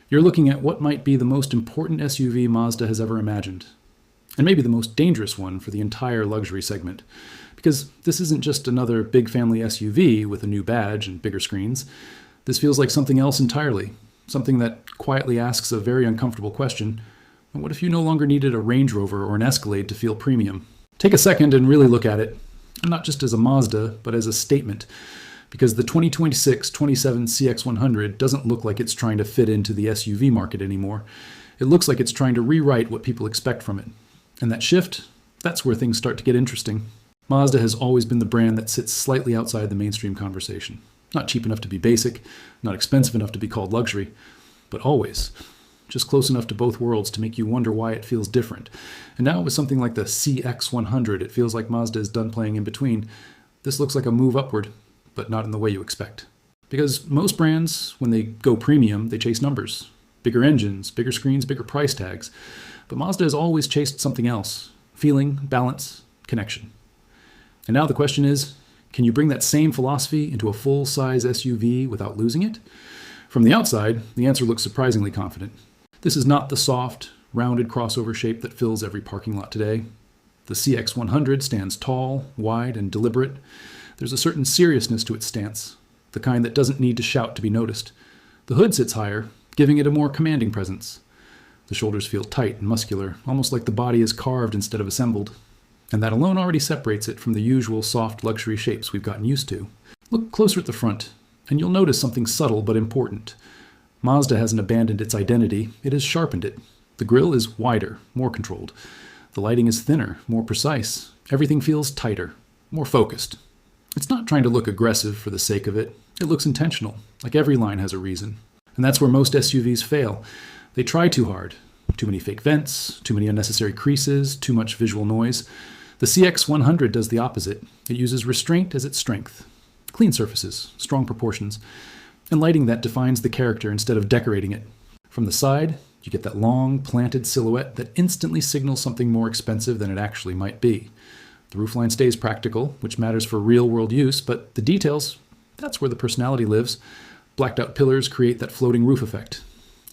You're looking at what might be the most important SUV Mazda has ever imagined, and maybe the most dangerous one for the entire luxury segment. Because this isn't just another big family SUV with a new badge and bigger screens. This feels like something else entirely, something that quietly asks a very uncomfortable question: what if you no longer needed a Range Rover or an Escalade to feel premium? Take a second and really look at it, not just as a Mazda, but as a statement. Because the 2026-27 CX-100 doesn't look like it's trying to fit into the SUV market anymore. It looks like it's trying to rewrite what people expect from it. And that shift, that's where things start to get interesting. Mazda has always been the brand that sits slightly outside the mainstream conversation. Not cheap enough to be basic, not expensive enough to be called luxury, but always just close enough to both worlds to make you wonder why it feels different. And now with something like the CX-100, it feels like Mazda is done playing in between. This looks like a move upward, but not in the way you expect. Because most brands, when they go premium, they chase numbers. Bigger engines, bigger screens, bigger price tags. But Mazda has always chased something else: feeling, balance, connection. And now the question is, can you bring that same philosophy into a full-size SUV without losing it? From the outside, the answer looks surprisingly confident. This is not the soft, rounded crossover shape that fills every parking lot today. The CX-100 stands tall, wide, and deliberate. There's a certain seriousness to its stance, the kind that doesn't need to shout to be noticed. The hood sits higher, giving it a more commanding presence. The shoulders feel tight and muscular, almost like the body is carved instead of assembled. And that alone already separates it from the usual soft luxury shapes we've gotten used to. Look closer at the front, and you'll notice something subtle but important. Mazda hasn't abandoned its identity, it has sharpened it. The grille is wider, more controlled. The lighting is thinner, more precise. Everything feels tighter, more focused. It's not trying to look aggressive for the sake of it. It looks intentional, like every line has a reason. And that's where most SUVs fail. They try too hard. Too many fake vents, too many unnecessary creases, too much visual noise. The CX-100 does the opposite. It uses restraint as its strength. Clean surfaces, strong proportions, and lighting that defines the character instead of decorating it. From the side, you get that long, planted silhouette that instantly signals something more expensive than it actually might be. The roofline stays practical, which matters for real-world use, but the details, that's where the personality lives. Blacked-out pillars create that floating roof effect.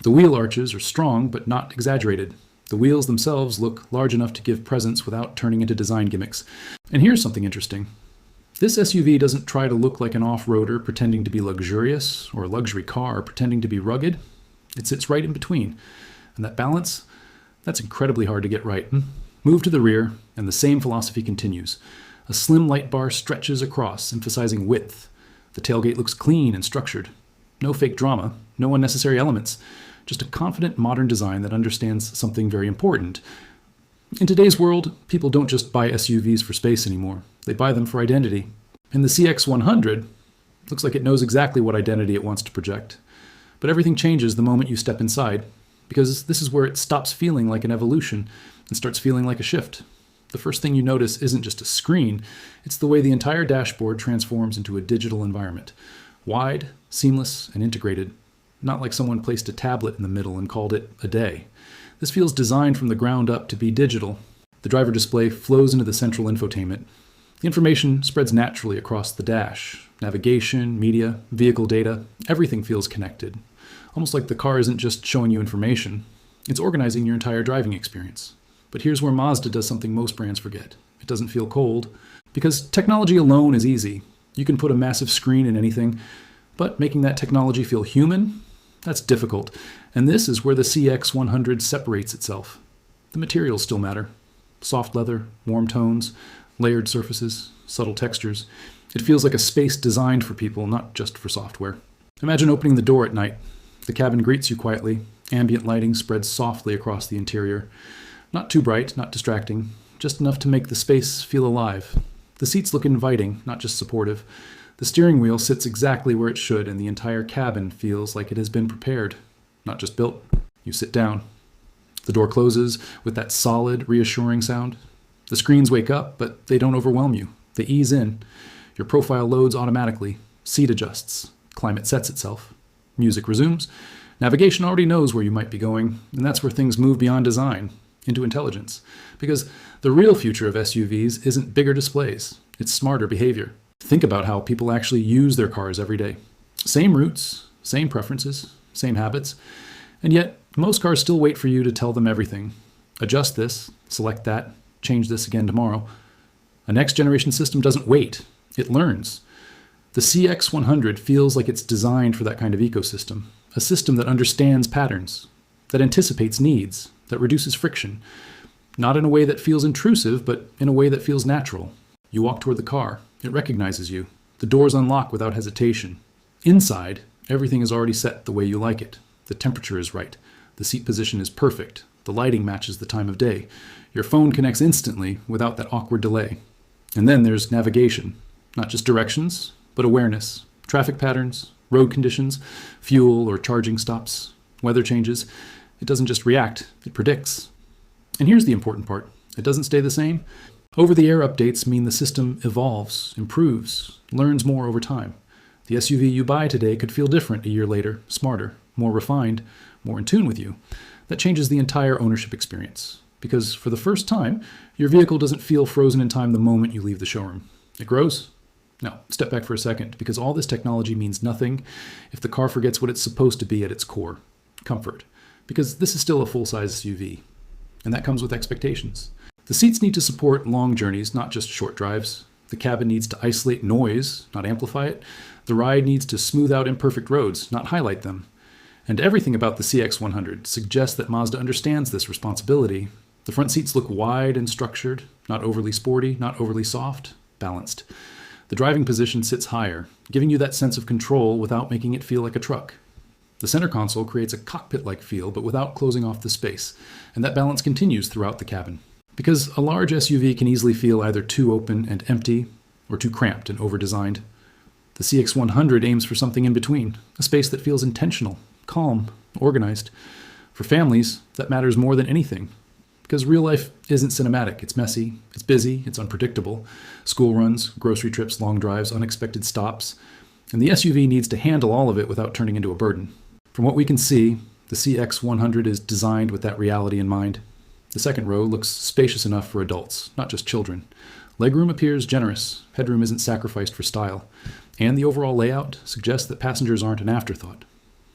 The wheel arches are strong, but not exaggerated. The wheels themselves look large enough to give presence without turning into design gimmicks. And here's something interesting. This SUV doesn't try to look like an off-roader pretending to be luxurious, or a luxury car pretending to be rugged. It sits right in between. And that balance, that's incredibly hard to get right. Move to the rear, and the same philosophy continues. A slim light bar stretches across, emphasizing width. The tailgate looks clean and structured. No fake drama, no unnecessary elements. Just a confident modern design that understands something very important. In today's world, people don't just buy SUVs for space anymore. They buy them for identity. And the CX-100 looks like it knows exactly what identity it wants to project. But everything changes the moment you step inside, because this is where it stops feeling like an evolution and starts feeling like a shift. The first thing you notice isn't just a screen, it's the way the entire dashboard transforms into a digital environment. Wide, seamless, and integrated. Not like someone placed a tablet in the middle and called it a day. This feels designed from the ground up to be digital. The driver display flows into the central infotainment. The information spreads naturally across the dash. Navigation, media, vehicle data, everything feels connected. Almost like the car isn't just showing you information, it's organizing your entire driving experience. But here's where Mazda does something most brands forget. It doesn't feel cold. Because technology alone is easy. You can put a massive screen in anything, but making that technology feel human, that's difficult. And this is where the CX-100 separates itself. The materials still matter. Soft leather, warm tones, layered surfaces, subtle textures. It feels like a space designed for people, not just for software. Imagine opening the door at night. The cabin greets you quietly. Ambient lighting spreads softly across the interior. Not too bright, not distracting, just enough to make the space feel alive. The seats look inviting, not just supportive. The steering wheel sits exactly where it should, and the entire cabin feels like it has been prepared, not just built. You sit down. The door closes with that solid, reassuring sound. The screens wake up, but they don't overwhelm you. They ease in. Your profile loads automatically. Seat adjusts. Climate sets itself. Music resumes. Navigation already knows where you might be going, and that's where things move beyond design, into intelligence. Because the real future of SUVs isn't bigger displays, it's smarter behavior. Think about how people actually use their cars every day. Same routes, same preferences, same habits, And yet, most cars still wait for you to tell them everything. Adjust this, select that, change this again tomorrow. A next generation system doesn't wait, it learns. The CX-100 feels like it's designed for that kind of ecosystem, a system that understands patterns, that anticipates needs, that reduces friction, not in a way that feels intrusive, but in a way that feels natural. You walk toward the car, it recognizes you. The doors unlock without hesitation. Inside, everything is already set the way you like it. The temperature is right. The seat position is perfect. The lighting matches the time of day. Your phone connects instantly without that awkward delay. And then there's navigation. Not just directions, but awareness. Traffic patterns, road conditions, fuel or charging stops, weather changes. It doesn't just react, it predicts. And here's the important part. It doesn't stay the same. Over-the-air updates mean the system evolves, improves, learns more over time. The SUV you buy today could feel different a year later, smarter, more refined, more in tune with you. That changes the entire ownership experience. Because for the first time, your vehicle doesn't feel frozen in time the moment you leave the showroom. It grows. Now, step back for a second, because all this technology means nothing if the car forgets what it's supposed to be at its core, comfort. Because this is still a full-size SUV. And that comes with expectations. The seats need to support long journeys, not just short drives. The cabin needs to isolate noise, not amplify it. The ride needs to smooth out imperfect roads, not highlight them. And everything about the CX-100 suggests that Mazda understands this responsibility. The front seats look wide and structured, not overly sporty, not overly soft, balanced. The driving position sits higher, giving you that sense of control without making it feel like a truck. The center console creates a cockpit-like feel, but without closing off the space, and that balance continues throughout the cabin. Because a large SUV can easily feel either too open and empty, or too cramped and over-designed. The CX-100 aims for something in between, a space that feels intentional, calm, organized. For families, that matters more than anything. Because real life isn't cinematic. It's messy, it's busy, it's unpredictable. School runs, grocery trips, long drives, unexpected stops. And the SUV needs to handle all of it without turning into a burden. From what we can see, the CX-100 is designed with that reality in mind. The second row looks spacious enough for adults, not just children. Legroom appears generous. Headroom isn't sacrificed for style. And the overall layout suggests that passengers aren't an afterthought.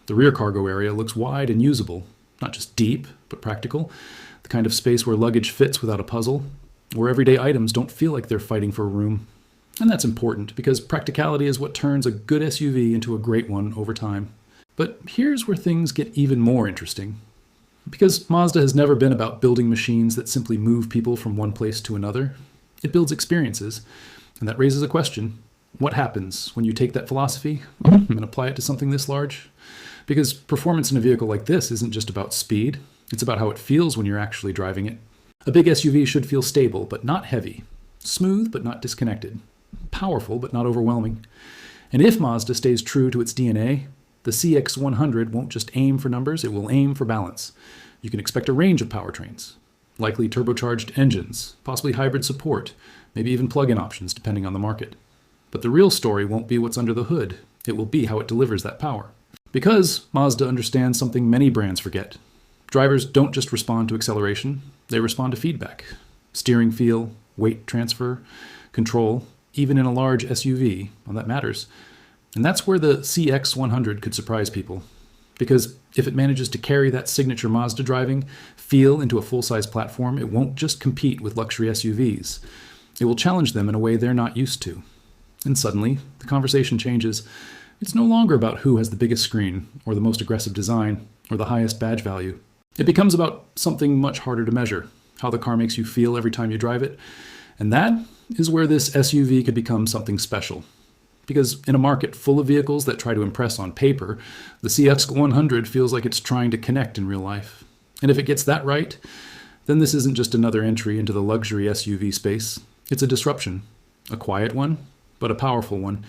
The rear cargo area looks wide and usable, not just deep, but practical. The kind of space where luggage fits without a puzzle, where everyday items don't feel like they're fighting for room. And that's important, because practicality is what turns a good SUV into a great one over time. But here's where things get even more interesting. Because Mazda has never been about building machines that simply move people from one place to another. It builds experiences. And that raises a question. What happens when you take that philosophy and apply it to something this large? Because performance in a vehicle like this isn't just about speed. It's about how it feels when you're actually driving it. A big SUV should feel stable, but not heavy. Smooth, but not disconnected. Powerful, but not overwhelming. And if Mazda stays true to its DNA, the CX-100 won't just aim for numbers, it will aim for balance. You can expect a range of powertrains. Likely turbocharged engines, possibly hybrid support, maybe even plug-in options depending on the market. But the real story won't be what's under the hood. It will be how it delivers that power. Because Mazda understands something many brands forget. Drivers don't just respond to acceleration, they respond to feedback. Steering feel, weight transfer, control, even in a large SUV, well, that matters. And that's where the CX-100 could surprise people. Because if it manages to carry that signature Mazda driving feel into a full-size platform, it won't just compete with luxury SUVs. It will challenge them in a way they're not used to. And suddenly, the conversation changes. It's no longer about who has the biggest screen, or the most aggressive design, or the highest badge value. It becomes about something much harder to measure, how the car makes you feel every time you drive it. And that is where this SUV could become something special. Because in a market full of vehicles that try to impress on paper, the CX-100 feels like it's trying to connect in real life. And if it gets that right, then this isn't just another entry into the luxury SUV space. It's a disruption. A quiet one, but a powerful one.